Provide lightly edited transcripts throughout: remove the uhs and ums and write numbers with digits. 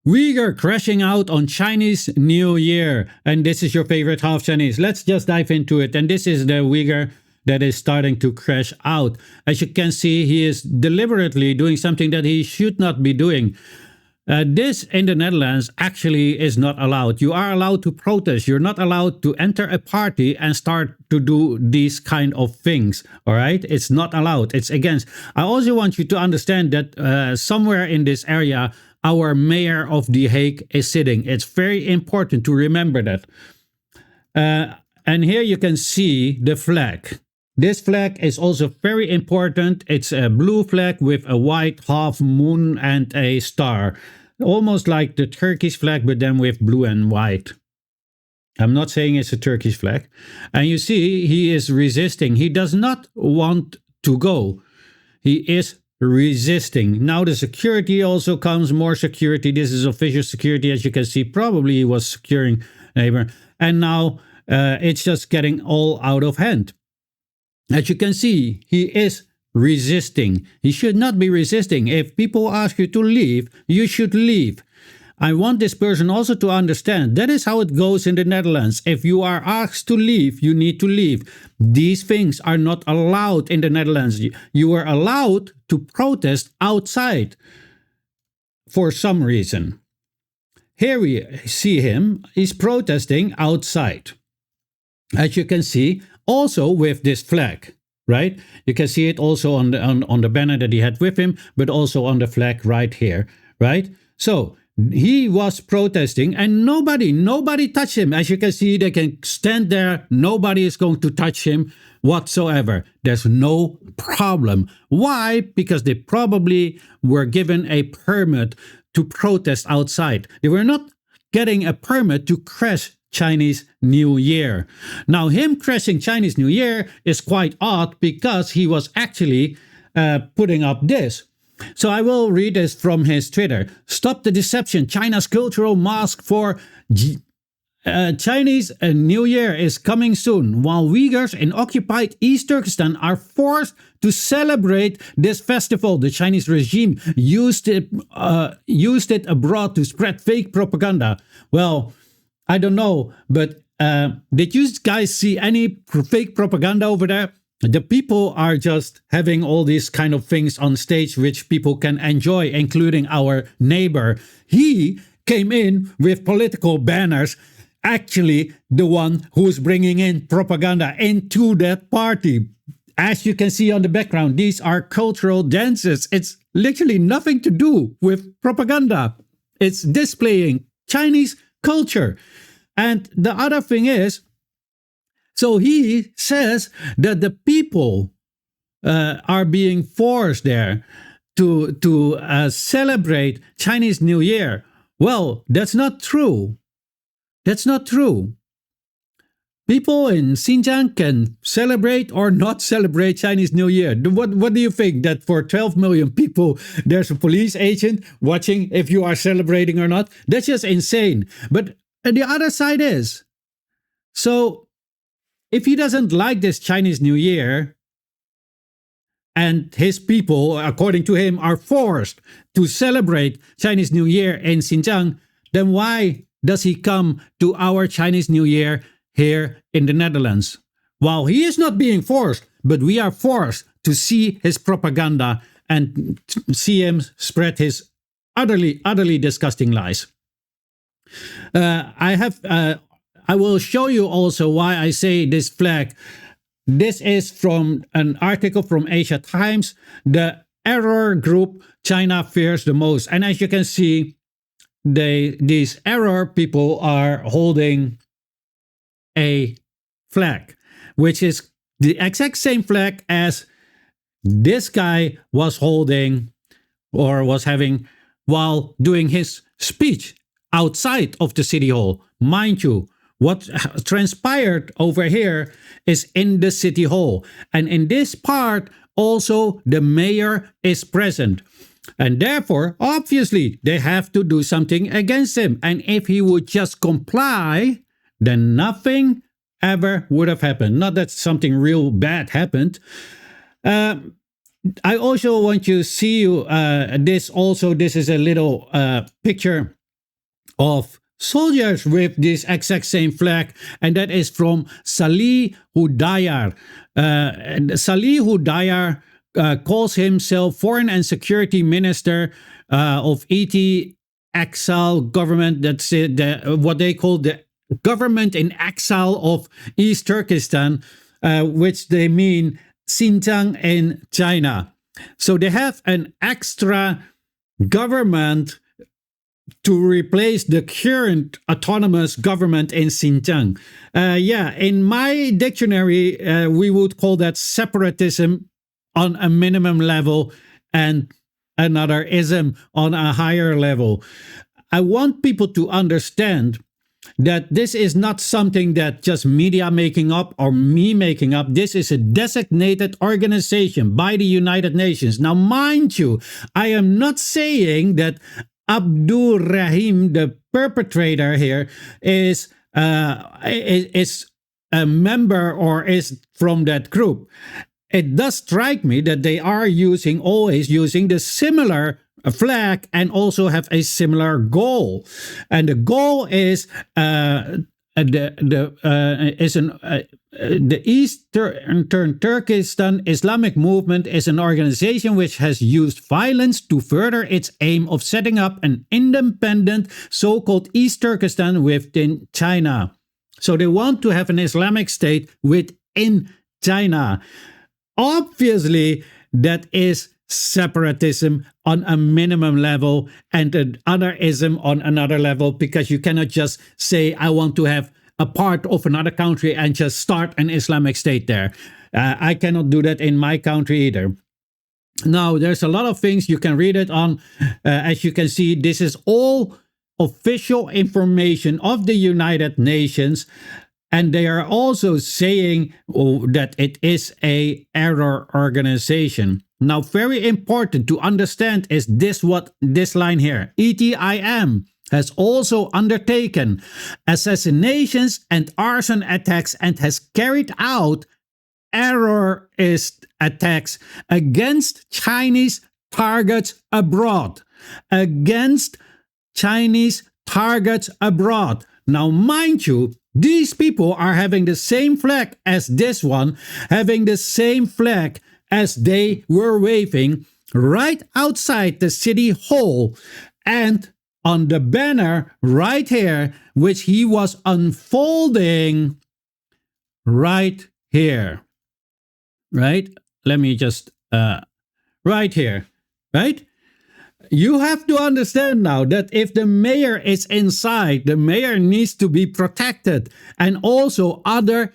Uyghur crashing out on Chinese New Year. And this is your favorite half Chinese. Let's just dive into it. And this is the Uyghur that is starting to crash out. As you can see, he is deliberately doing something that he should not be doing. This in the Netherlands actually is not allowed. You are allowed to protest. You're not allowed to enter a party and start to do these kind of things. All right? It's not allowed. It's against. I also want you to understand that somewhere in this area, our mayor of The Hague is sitting. It's very important to remember that. And here you can see the flag. This flag is also very important. It's a blue flag with a white half moon and a star. Almost like the Turkish flag, but then with blue and white. I'm not saying it's a Turkish flag. And you see, he is resisting. He does not want to go. He is resisting. Now the security also comes, more security. This is official security, as you can see. Probably he was securing neighbor. And now it's just getting all out of hand. As you can see, he is resisting. He should not be resisting. If people ask you to leave, you should leave. I want this person also to understand that is how it goes in the Netherlands. If you are asked to leave, you need to leave. These things are not allowed in the Netherlands. You are allowed to protest outside for some reason. Here we see him. He's protesting outside. As you can see, also with this flag, right? You can see it also on the banner that he had with him, but also on the flag right here, right? So he was protesting and nobody touched him. As you can see, they can stand there. Nobody is going to touch him whatsoever. There's no problem. Why? Because they probably were given a permit to protest outside. They were not getting a permit to crash Chinese New Year. Now, him crashing Chinese New Year is quite odd because he was actually putting up this. So I will read this from his Twitter. Stop the deception. China's cultural mask for Chinese New Year is coming soon, while Uyghurs in occupied East Turkestan are forced to celebrate this festival. The Chinese regime used it abroad to spread fake propaganda. Well, I don't know, but did you guys see any fake propaganda over there? The people are just having all these kind of things on stage which people can enjoy, including our neighbor. He came in with political banners, actually the one who's bringing in propaganda into that party. As you can see on the background, these are cultural dances. It's literally nothing to do with propaganda. It's displaying Chinese culture. And the other thing is, so he says that the people are being forced there to celebrate Chinese New Year. Well, that's not true. That's not true. People in Xinjiang can celebrate or not celebrate Chinese New Year. What do you think? That for 12 million people, there's a police agent watching if you are celebrating or not? That's just insane. But the other side is, so if he doesn't like this Chinese New Year, and his people, according to him, are forced to celebrate Chinese New Year in Xinjiang, then why does he come to our Chinese New Year here in the Netherlands? Well, he is not being forced, but we are forced to see his propaganda and see him spread his utterly disgusting lies. I will show you also why I say this flag. This is from an article from Asia Times, the error group China fears the most. And as you can see, these error people are holding a flag, which is the exact same flag as this guy was holding or was having while doing his speech outside of the city hall. Mind you, what transpired over here is in the city hall. And in this part, also the mayor is present. And therefore, obviously, they have to do something against him. And if he would just comply, then nothing ever would have happened. Not that something real bad happened. I also want you to see this also. This is a little picture of soldiers with this exact same flag, and that is from Salih Hudayar. Salih Hudayar calls himself Foreign and Security Minister of ET exile government. That's it, what they call the government in exile of East Turkestan, which they mean Xinjiang in China. So they have an extra government to replace the current autonomous government in Xinjiang. In my dictionary, we would call that separatism on a minimum level and another ism on a higher level. I want people to understand that this is not something that just media making up or me making up. This is a designated organization by the United Nations. Now, mind you, I am not saying that Abdul Rahim, the perpetrator here, is a member or is from that group. It does strike me that they are always using the similar flag and also have a similar goal, and the goal is the Eastern Turkestan Islamic Movement is an organization which has used violence to further its aim of setting up an independent so-called East Turkestan within China. So they want to have an Islamic state within China. Obviously, that is separatism on a minimum level and another ism on another level, because you cannot just say, I want to have a part of another country and just start an Islamic state there. I cannot do that in my country either. Now, there's a lot of things you can read it on. As you can see, this is all official information of the United Nations. And they are also saying that it is a error organization. Now, very important to understand is this line here. ETIM has also undertaken assassinations and arson attacks and has carried out terrorist attacks against Chinese targets abroad. Against Chinese targets abroad. Now, mind you, these people are having the same flag as this one, having the same flag as they were waving right outside the city hall and on the banner right here, which he was unfolding right here. Right? Let me just, right here. Right? You have to understand now that if the mayor is inside, the mayor needs to be protected. And also other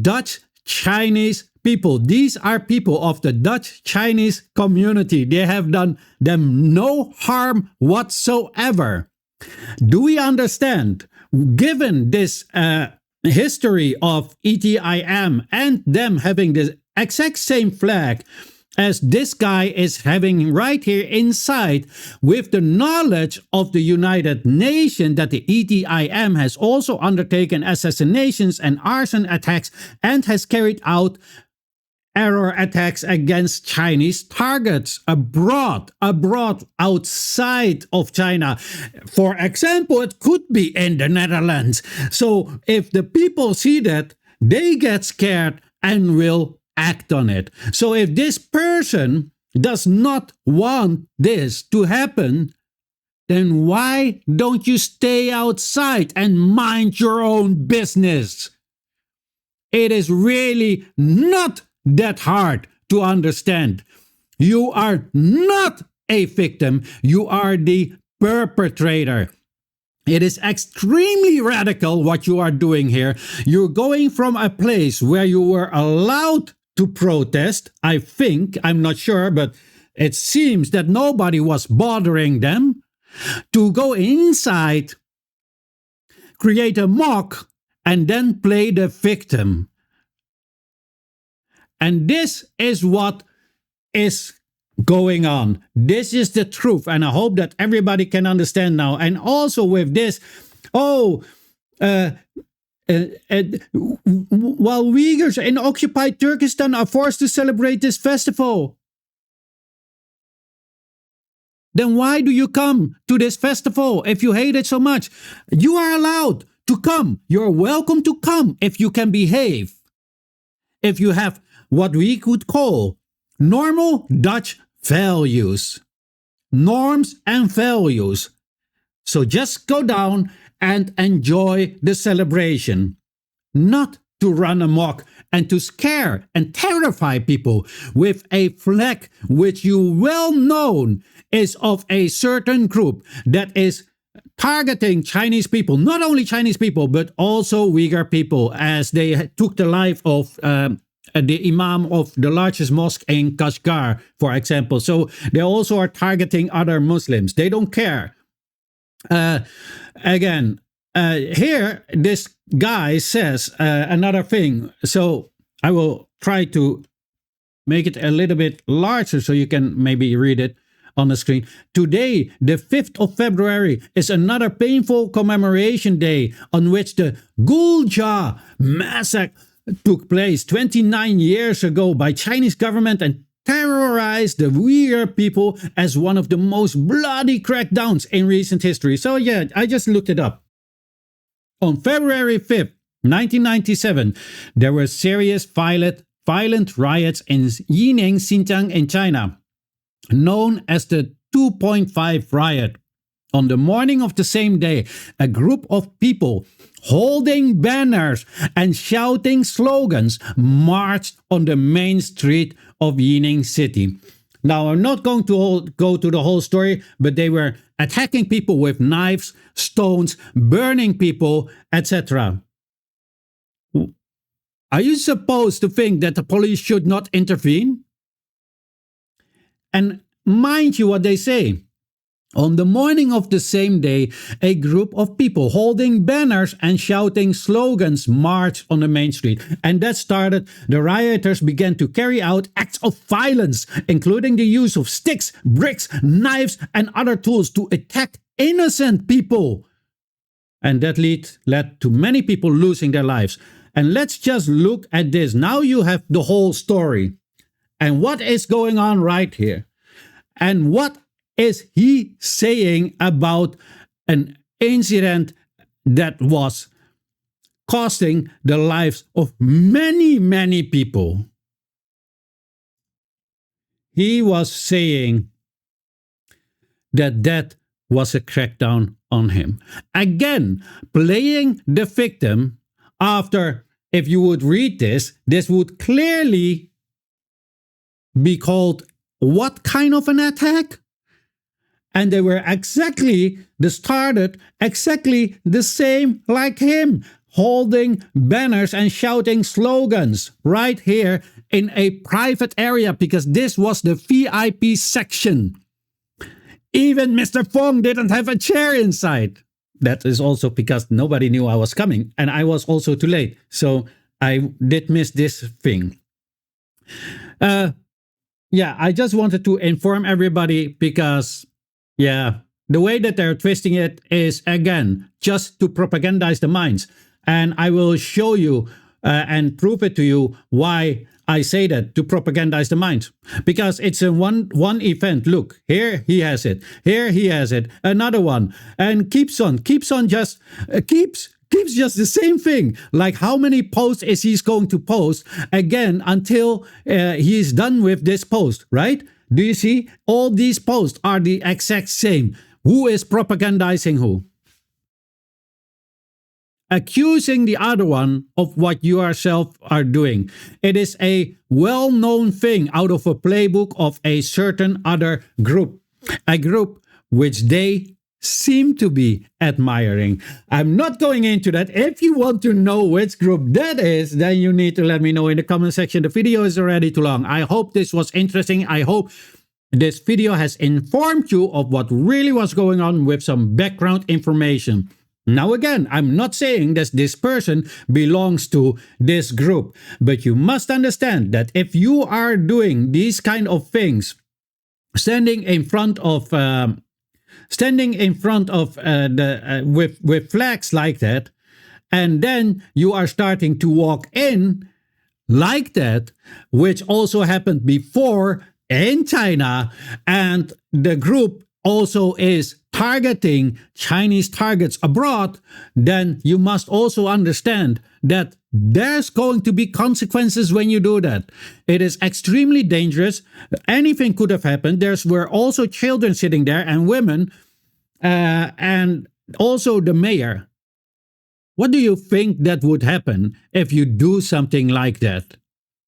Dutch Chinese people. These are people of the Dutch Chinese community. They have done them no harm whatsoever. Do we understand? Given this history of ETIM and them having the exact same flag as this guy is having right here inside, with the knowledge of the United Nations that the ETIM has also undertaken assassinations and arson attacks and has carried out terror attacks against Chinese targets abroad, outside of China. For example, it could be in the Netherlands. So if the people see that, they get scared and will act on it. So if this person does not want this to happen, then why don't you stay outside and mind your own business? It is really not that hard to understand. You are not a victim. You are the perpetrator. It is extremely radical what you are doing here. You're going from a place where you were allowed to protest, I think, I'm not sure, but it seems that nobody was bothering them, to go inside, create a mock, and then play the victim. And this is what is going on. This is the truth, and I hope that everybody can understand now. And also with this, while Uyghurs in occupied Turkestan are forced to celebrate this festival. then why do you come to this festival if you hate it so much? You are allowed to come. You're welcome to come if you can behave. If you have what we could call normal Dutch values, norms and values. So just go down and enjoy the celebration, not to run amok and to scare and terrify people with a flag which you well known is of a certain group that is targeting Chinese people, not only Chinese people, but also Uyghur people, as they took the life of the imam of the largest mosque in Kashgar, for example. So they also are targeting other Muslims. They don't care. Here, this guy says another thing. So I will try to make it a little bit larger so you can maybe read it on the screen. Today, the 5th of February, is another painful commemoration day on which the Gulja massacre took place 29 years ago by Chinese government and terrorized the Uyghur people as one of the most bloody crackdowns in recent history. So yeah, I just looked it up. On February 5th, 1997, there were serious violent riots in Yining, Xinjiang in China, known as the 2.5 riot. On the morning of the same day, a group of people holding banners and shouting slogans marched on the main street of Yining city. Now, I'm not going to go to the whole story, but they were attacking people with knives, stones, burning people, etc. Are you supposed to think that the police should not intervene? And mind you what they say. On the morning of the same day, a group of people holding banners and shouting slogans marched on the main street. And that started, the rioters began to carry out acts of violence, including the use of sticks, bricks, knives, and other tools to attack innocent people. And that led to many people losing their lives. And let's just look at this. Now you have the whole story. And what is going on right here? And what is he saying about an incident that was costing the lives of many, many people? He was saying that was a crackdown on him. Again, playing the victim after, if you would read this would clearly be called what kind of an attack? And they were exactly the same like him, holding banners and shouting slogans right here in a private area, because this was the VIP section. Even Mr. Fong didn't have a chair inside. That is also because nobody knew I was coming, and I was also too late. So I did miss this thing. Yeah, I just wanted to inform everybody because, yeah, the way that they're twisting it is, again, just to propagandize the minds. And I will show you and prove it to you why I say that, to propagandize the minds. Because it's in one event. Look, here he has it. Here he has it. Another one. And keeps just the same thing. Like, how many posts is he going to post again until he's done with this post, right? Do you see? All these posts are the exact same. Who is propagandizing who? Accusing the other one of what you yourself are doing. It is a well-known thing out of a playbook of a certain other group. A group which they seem to be admiring. I'm not going into that. If you want to know which group that is, then you need to let me know in the comment section. The video is already too long. I hope this was interesting. I hope this video has informed you of what really was going on with some background information. Now again, I'm not saying that this person belongs to this group, but you must understand that if you are doing these kind of things, standing in front of with flags like that, and then you are starting to walk in like that, which also happened before in China, and the group also is targeting Chinese targets abroad, then you must also understand that there's going to be consequences when you do that. It is extremely dangerous. Anything could have happened. There were also children sitting there and women, and also the mayor. What do you think that would happen if you do something like that?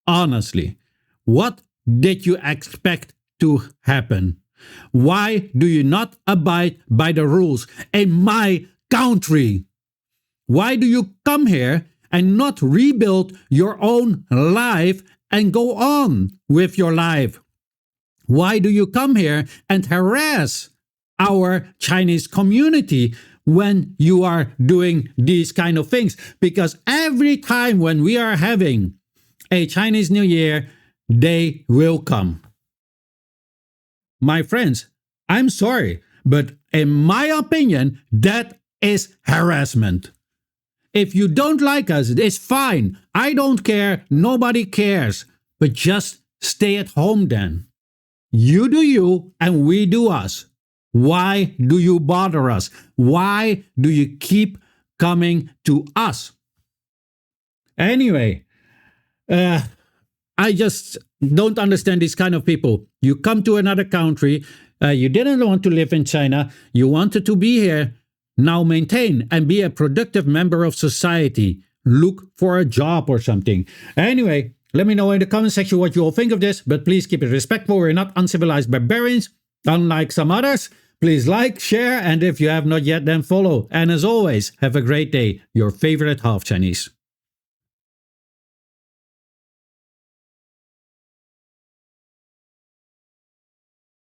Honestly, what did you expect to happen? Why do you not abide by the rules in my country? Why do you come here and not rebuild your own life and go on with your life? Why do you come here and harass our Chinese community when you are doing these kind of things? Because every time when we are having a Chinese New Year, they will come. My friends, I'm sorry, but in my opinion, that is harassment. If you don't like us, it's fine. I don't care. Nobody cares. But just stay at home then. You do you and we do us. Why do you bother us? Why do you keep coming to us? Anyway, I just don't understand these kind of people. You come to another country, you didn't want to live in China, you wanted to be here. Now maintain and be a productive member of society. Look for a job or something. Anyway, let me know in the comment section what you all think of this, but please keep it respectful. We're not uncivilized barbarians, unlike some others. Please like, share, and if you have not yet, then follow. And as always, have a great day. Your favorite half Chinese.